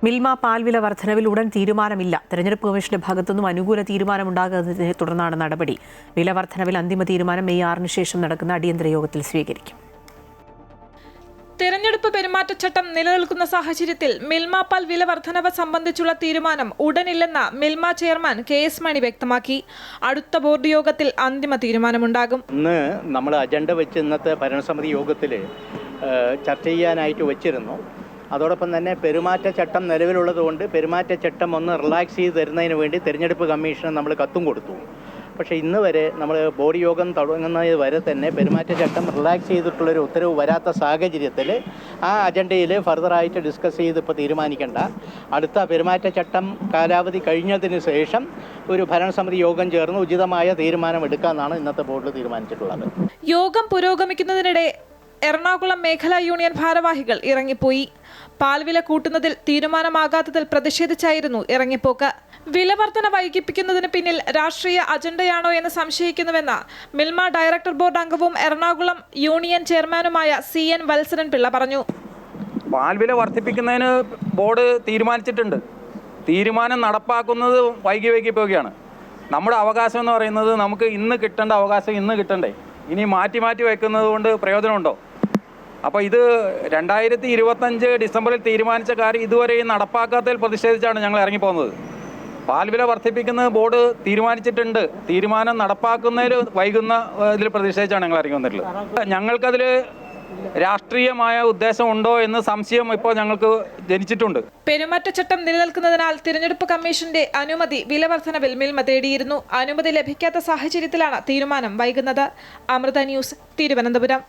മിൽമ പാൽവില വർധനവിൽ ഉടൻ തീരുമാനമില്ല. തെരഞ്ഞെടുപ്പ് കമ്മീഷന്റെ ഭാഗത്തുനിന്നും അനുകൂല തീരുമാനമുണ്ടാകുന്നതിനെ തുടർന്നാണ് നടപടി. വില വർധനവിൽ അന്തിമ തീരുമാനം മെയ് 6 ശേഷം നടക്കുന്ന അടിയന്തര യോഗത്തിൽ സ്വീകരിക്കും. തെരഞ്ഞെടുപ്പ് പെരുമാറ്റച്ചട്ടം നിലനിൽക്കുന്ന സാഹചര്യത്തിൽ മിൽമ പാൽ വില വർധനവ് സംബന്ധിച്ചുള്ള തീരുമാനം ഉടനില്ലെന്ന് മിൽമ ചെയർമാൻ KS മണി വ്യക്തമാക്കി. അടുത്ത ബോർഡ് യോഗത്തിൽ അന്തിമ തീരുമാനമുണ്ടാകും. ഇന്ന് നമ്മൾ അജണ്ട വെച്ച് ഇന്നത്തെ ഭരണസമിതി യോഗത്തിൽ ചർച്ച ചെയ്യാനായിട്ട് വെച്ചിരുന്നു. അതോടൊപ്പം തന്നെ പെരുമാറ്റച്ചട്ടം നിലവിലുള്ളതുകൊണ്ട് പെരുമാറ്റച്ചട്ടം ഒന്ന് റിലാക്സ് ചെയ്ത് തരുന്നതിന് വേണ്ടി തെരഞ്ഞെടുപ്പ് കമ്മീഷന് നമ്മൾ കത്തും കൊടുത്തു. പക്ഷേ ഇന്ന് വരെ നമ്മൾ ബോഡി യോഗം തുടങ്ങുന്നത് വരെ തന്നെ പെരുമാറ്റച്ചട്ടം റിലാക്സ് ചെയ്തിട്ടുള്ളൊരു ഉത്തരവ് വരാത്ത സാഹചര്യത്തിൽ ആ അജണ്ടയിൽ ഫർദറായിട്ട് ഡിസ്കസ് ചെയ്ത് ഇപ്പോൾ തീരുമാനിക്കേണ്ട. അടുത്ത പെരുമാറ്റച്ചട്ടം കാലാവധി കഴിഞ്ഞതിന് ശേഷം ഒരു ഭരണസമിതി യോഗം ചേർന്ന് ഉചിതമായ തീരുമാനം എടുക്കാമെന്നാണ് ഇന്നത്തെ ബോർഡിൽ തീരുമാനിച്ചിട്ടുള്ളത്. യോഗം പുരോഗമിക്കുന്നതിനിടെ എറണാകുളം മേഖലാ യൂണിയൻ ഭാരവാഹികൾ ഇറങ്ങിപ്പോയി. പാൽവില കൂട്ടുന്നതിൽ തീരുമാനമാകാത്തതിൽ പ്രതിഷേധിച്ചായിരുന്നു ഇറങ്ങിപ്പോക്ക്. വില വർധന വൈകിപ്പിക്കുന്നതിന് പിന്നിൽ രാഷ്ട്രീയ അജണ്ടയാണോ എന്ന് സംശയിക്കുന്നുവെന്ന് മിൽമ ഡയറക്ടർ ബോർഡ് അംഗവും എറണാകുളം യൂണിയൻ ചെയർമാനുമായ CN വത്സരൻ പിള്ള പറഞ്ഞു. പാൽവില വർദ്ധിപ്പിക്കുന്നതിന് ബോർഡ് തീരുമാനിച്ചിട്ടുണ്ട്. തീരുമാനം നടപ്പാക്കുന്നത് വൈകി പോവുകയാണ്. നമ്മുടെ അവകാശം എന്ന് പറയുന്നത് നമുക്ക് ഇന്ന് കിട്ടേണ്ട അവകാശം ഇന്ന് കിട്ടണ്ടേ? ഇനി മാറ്റി വയ്ക്കുന്നത് കൊണ്ട് പ്രയോജനമുണ്ടോ? അപ്പോൾ ഇത് 2025 ഡിസംബറിൽ തീരുമാനിച്ച കാര്യം ഇതുവരെയും നടപ്പാക്കാത്തതിൽ പ്രതിഷേധിച്ചാണ് ഞങ്ങൾ ഇറങ്ങിപ്പോകുന്നത്. പാൽവില വർദ്ധിപ്പിക്കുന്നത് ബോർഡ് തീരുമാനിച്ചിട്ടുണ്ട്. തീരുമാനം നടപ്പാക്കുന്നതിൽ വൈകുന്ന ഇതിൽ പ്രതിഷേധിച്ചാണ് ഞങ്ങൾ ഇറങ്ങി വന്നിട്ടുള്ളത്. ഞങ്ങൾക്കതിൽ രാഷ്ട്രീയമായ ഉദ്ദേശമുണ്ടോ എന്ന് സംശയം ഇപ്പോൾ ഞങ്ങൾക്ക് ജനിച്ചിട്ടുണ്ട്. പെരുമാറ്റച്ചട്ടം നിലനിൽക്കുന്നതിനാൽ തിരഞ്ഞെടുപ്പ് കമ്മീഷന്റെ അനുമതി വില വർധനവിൽ മിൽമ തേടിയിരുന്നു. അനുമതി ലഭിക്കാത്ത സാഹചര്യത്തിലാണ് തീരുമാനം വൈകുന്നത്. അമൃത ന്യൂസ്, തിരുവനന്തപുരം.